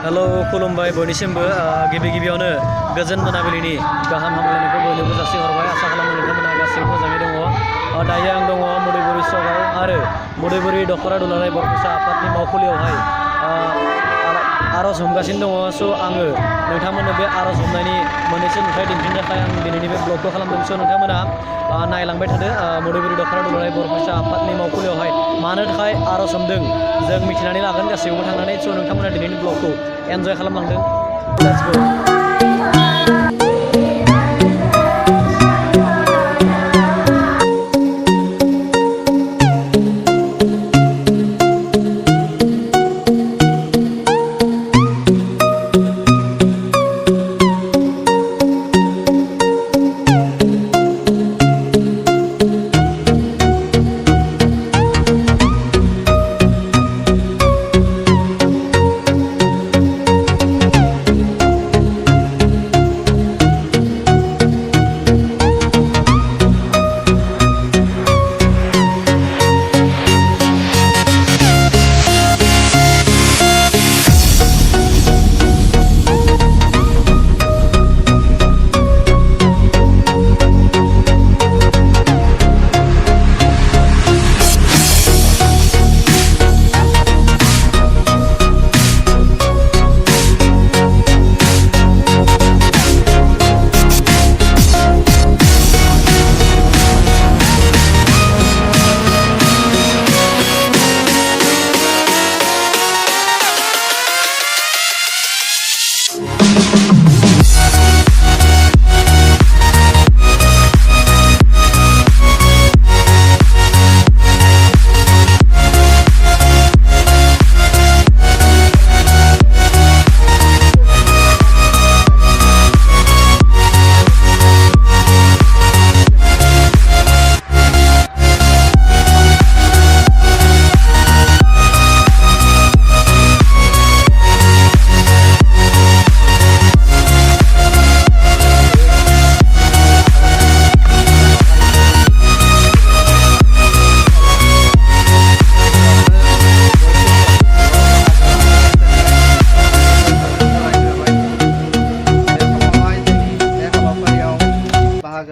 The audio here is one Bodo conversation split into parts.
हेलो खुलुमबाय बयनिसिमबो गिबि गिबियावनो गोजोन मोनाबिलिनि गाहाम हामलायनायखौ बयनोबो जासिहरबाय। आसा खालामो नोंथांमोना गासैबो मोजाङै दङ। दायो आं दङ मुदाइबारि सकआव आरो मुदाइबारि दख'रा दुलाराय बर' फरायसा आफादनि मावखुलियावहाय आर'ज हमगासिनो दङ। स' आङो नोंथांमोननो बे आर'ज हमनायनि मोननैसो नुथाय दिन्थिनो थाखाय आं दिनैनि बे ब्लगखौ खालामदों। स' नोंथांमोना नायलांबाय थादो मुदाइबारि दख'रा दुलाराय बर' फरायसा आफादनि मावखुलियावहाय मानो थाखाय आर'ज हमदों जों मिथिनानै लागोन गासैबो थांनानै। स' नोंथांमोना दिनैनि ब्लगखौ एन्जय खालामलांदों। Let's go.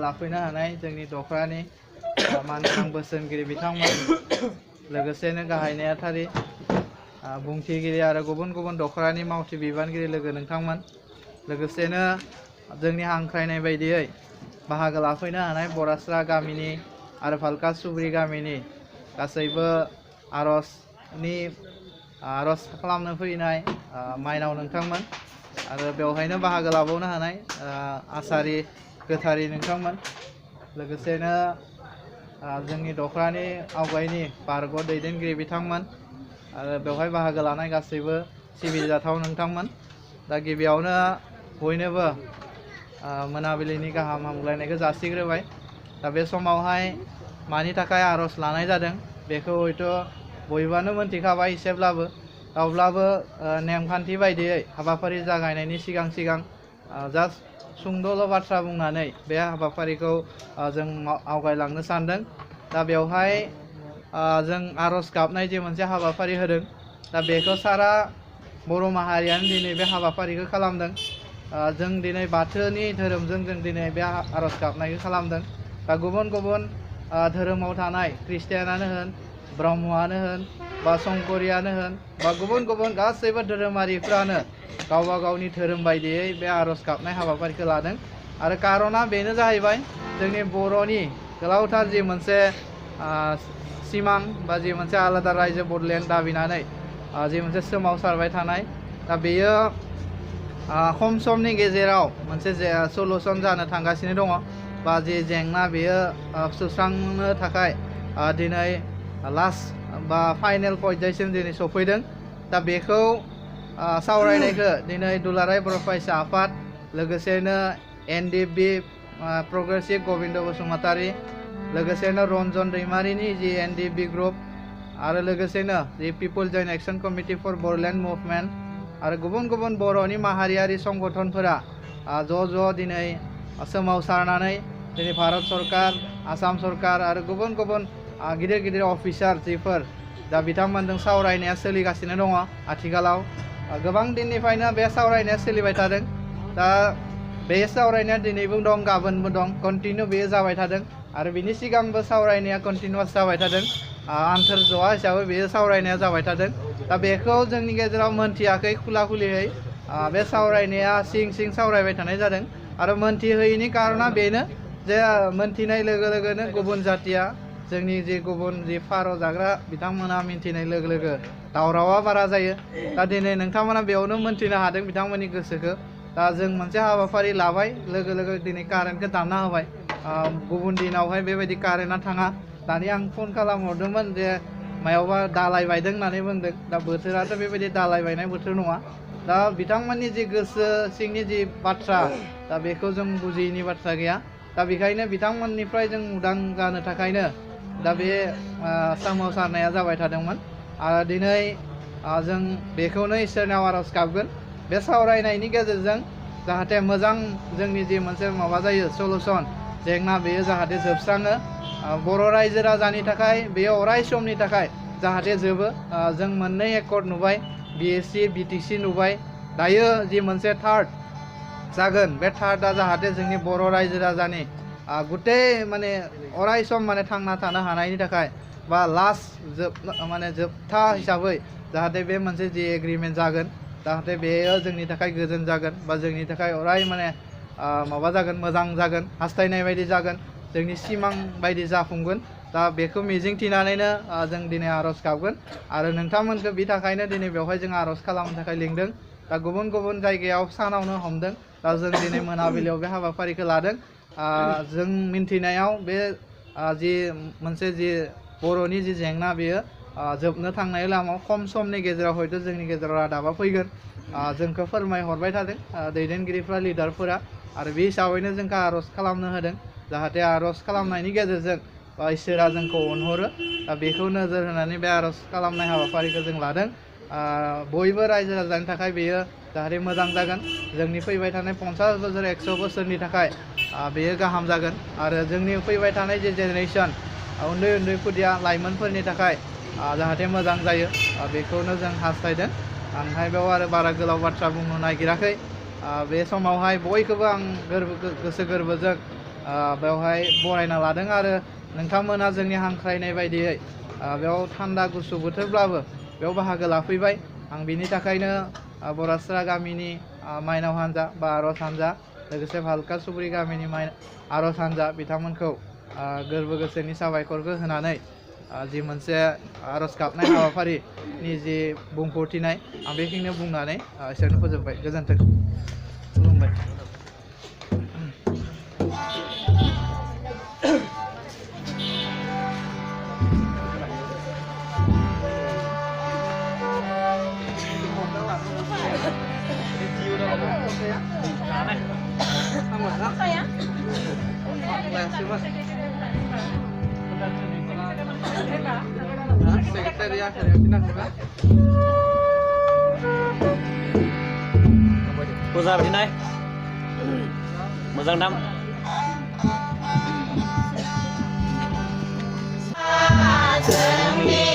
लाफैनो हानाय जोंनि दख'रानि मानगोनां बोसोनगिरि बिथांमोन, लोगोसेनो गाहाय नेहाथारि बुंथिगिरि आरो गुबुन गुबुन दख'रानि मावथि बिबानगिरि लोगो नोंथांमोन, लोगोसेनो जोंनि हांख्रायनाय बायदियै बाहागो लाफैनो हानाय बरास्रा गामिनि आरो फालका सुब्रि गामिनि गासैबो आर'ज खालामनो फैनाय माइनाव नोंथांमोन आरो बेवहायनो बाहागो लाबावनो हानाय आसारि गोथारि नोंथांमोन, लोगोसेनो जोंनि दख'रानि आवगायनि बारग' दैदेनगिरि बिथांमोन आरो बेवहाय बाहागो लानाय गासैबो सिबिजाथाव नोंथांमोन। दा गिबियावनो बयनोबो मोनाबिलिनि गाहाम हामलायनायखौ जासिग्रोबाय। दा बे समावहाय मानि थाखाय आर'ज लानाय जादों बेखौ हयथ' बयबोआनो मोनथिखाबाय एसेब्लाबो, अब्लाबो नेमखान्थि बायदियै हाबाफारि जागायनायनि सिगां जास्ट सुंद'ल' बाथ्रा बुंनानै बे हाबाफारिखौ जों आवगायलांनो सानदों। दा बेवहाय जों आर'ज गाबनाय जे मोनसे हाबाफारि होदों, दा बेखौ सारा बर' माहारियानो दिनै बे हाबाफारिखौ खालामदों। जों दिनै बाथौनि धोरोमजों जों दिनै बे आर'ज गाबनायखौ खालामदों। दा गुबुन गुबुन धोरोमाव थानाय ख्रिस्टियानानो होन, ब्रह्मआनो होन, बा संकरियानो होन, बा गुबुन गुबुन गासैबो धोरोमारिफ्रानो गावबा गावनि धोरोम बायदियै बे आर'ज गाबनाय हाबाफारिखौ लादों। आरो कारना बेनो जाहैबाय जोंनि बर'नि गोलावथार जि मोनसे सिमां बा जि मोनसे आलादा रायजो बड'लेण्ड दाबिनानै जि मोनसे सोमावसारबाय थानाय, दा बेयो खम समनि गेजेराव मोनसे सलुसन जानो थांगासिनो दङ, बा जि जेंना बेयो सुस्रांनो थाखाय दिनै लास्ट बा फाइनेल पର୍ଯ୍यायसिम दिनै सफैदों। दा बेखौ सावरायनायखौ दिनै दुलाराय बर' फरायसा आफाद, लोगोसेनो NDB प्रग्रेसिभ गबिन्द बसुमतारी, लोगोसेनो रन्जन दैमारिनि जि NDB ग्रुप आरो लोगोसेनो जि people joint action committee for Bodoland movement आरो गुबुन गुबुन बर'नि माहारियारि संगठनफोरा ज' दिनै सोमावसारनानै दिनै भारत सरकार, आसाम सरकार आरो गुबुन गुबुन गिदिर गिदिर अफिसार जिफोर दा बिथांमोनजों सावरायनाया सोलिगासिनो दङ। आथिखालाव गोबां दिननिफ्रायनो बे सावरायनाया सोलिबाय थादों दा बे सावरायनाया दिनैबो दं गाबोनबो दं कन्टिनिउ बेयो जाबाय थादों आरो बिनि सिगांबो सावरायनाया कन्टिनिउवास जाबाय थादों आन्थोर ज'वा हिसाबै बेयो सावरायनाया जाबाय थादों दा बेखौ जोंनि गेजेराव मोनथियाखै खुला खुलियै बे सावरायनाया सिं सिं सावरायबाय थानाय जादों आरो मोनथिहोयैनि कारना बेनो जे मोनथिनाय लोगो लोगोनो गुबुन जातिया जोंनि जि गुबुन जि फार' जाग्रा बिथांमोना मिन्थिनाय लोगो लोगो दावरावा बारा जायो दा दिनै नोंथांमोना बेयावनो मोनथिनो हादों बिथांमोननि गोसोखौ दा जों मोनसे हाबाफारि लाबाय लोगो लोगो दिनै कारेन्टखौ दानना होबाय गुबुन दिनावहाय बेबायदि कारेन्टआ थाङा दानि आं फन खालामहरदोंमोन जे मायावबा दालाय बायदों होननानै बुंदों दा बोथोराथ' बेबायदि दालाय बायनाय बोथोर नङा दा बिथांमोननि जि गोसो सिंनि जि बाथ्रा दा बेखौ जों बुजियैनि बाथ्रा गैया दा बेखायनो बिथांमोननिफ्राय जों उदां जानो थाखायनो दा बे सोमावसारनाया जाबाय थादोंमोन आरो दिनै जों बेखौनो इसोरनाव आर'ज गाबगोन बे सावरायनायनि गेजेरजों जाहाथे मोजां जोंनि जि मोनसे माबा जायो सलुसन जेंना बेयो जाहाथे जोबस्राङो बर' रायजो राजानि थाखाय बेयो अराय समनि थाखाय जाहाथे जोबो जों मोननै एकर्ड नुबाय BSc BTC नुबाय दायो जि मोनसे थार्ड जागोन बे थार्डआ जाहाथे जोंनि बर' रायजो राजानि गुटे माने अराय सम माने थांना थानो हानायनि थाखाय बा लास्ट माने जोबथा हिसाबै जाहाथे बे मोनसे जि एग्रिमेन्ट जागोन जाहाथे बेयो जोंनि थाखाय गोजोन जागोन बा जोंनि थाखाय अराय माने माबा जागोन मोजां जागोन हास्थायनाय बायदि जागोन जोंनि सिमां बायदि जाफुंगोन दा बेखौ मिजिं थिनानैनो जों दिनै आर'ज गाबगोन आरो नोंथांमोनखौ बिनि थाखायनो दिनै बेवहाय जों आर'ज खालामनो थाखाय लिंदों दा गुबुन गुबुन जायगायाव सानावनो हमदों दा जों दिनै मोनाबिलियाव बे हाबाफारिखौ लादों जों मिन्थिनायाव बे जि मोनसे जि बर'नि जि जेंना बेयो जोबनो थांनाय लामायाव खम समनि गेजेराव हयथ' जोंनि गेजेराव रादाबा फैगोन जोंखौ फोरमायहरबाय थादों दैदेनगिरिफ्रा लिडारफोरा आरो बे हिसाबैनो जोंखौ आर'ज खालामनो होदों जाहाथे आर'ज खालामनायनि गेजेरजों इसोरा जोंखौ अनहरो दा बेखौ नोजोर होनानै बे आर'ज खालामनाय हाबाफारिखौ जों लादों बयबो रायजो राजानि थाखाय बेयो जाहाथे मोजां जागोन जोंनि फैबाय थानाय 50 बोसोर 100 बोसोरनि थाखाय बेयो गाहाम जागोन आरो जोंनि फैबाय थानाय जे जेनेरेसन उन्दै उन्दै खुदिया लाइमोनफोरनि थाखाय जाहाथे मोजां जायो बेखौनो जों हास्थायदों आंहाय बेयाव आरो बारा गोलाव बाथ्रा बुंनो नागिराखै बे समावहाय बयखौबो आं गोसो गोरबोजों बेवहाय बरायना लादों आरो नोंथांमोना जोंनि हांख्रायनाय बायदियै बेयाव थान्दा गुसु बोथोरब्लाबो बेयाव बाहागो लाफैबाय आं बिनि थाखायनो बरास्रा गामिनि माइनाव हान्जा बा आर'ज हान्जा लोगोसे भालका सुब्रि गामिनि आर'ज हान्जा बिथांमोनखौ गोरबो गोसोनि साबायखरखौ होनानै जि मोनसे आर'ज गाबनाय हाबाफारिनि जि बुंफोरथिनाय आं बेखिनिनो बुंनानै एसेयावनो फोजोबबाय गोजोन्थों खुलुमबाय Puza Vinay, Muzang Dam. Seni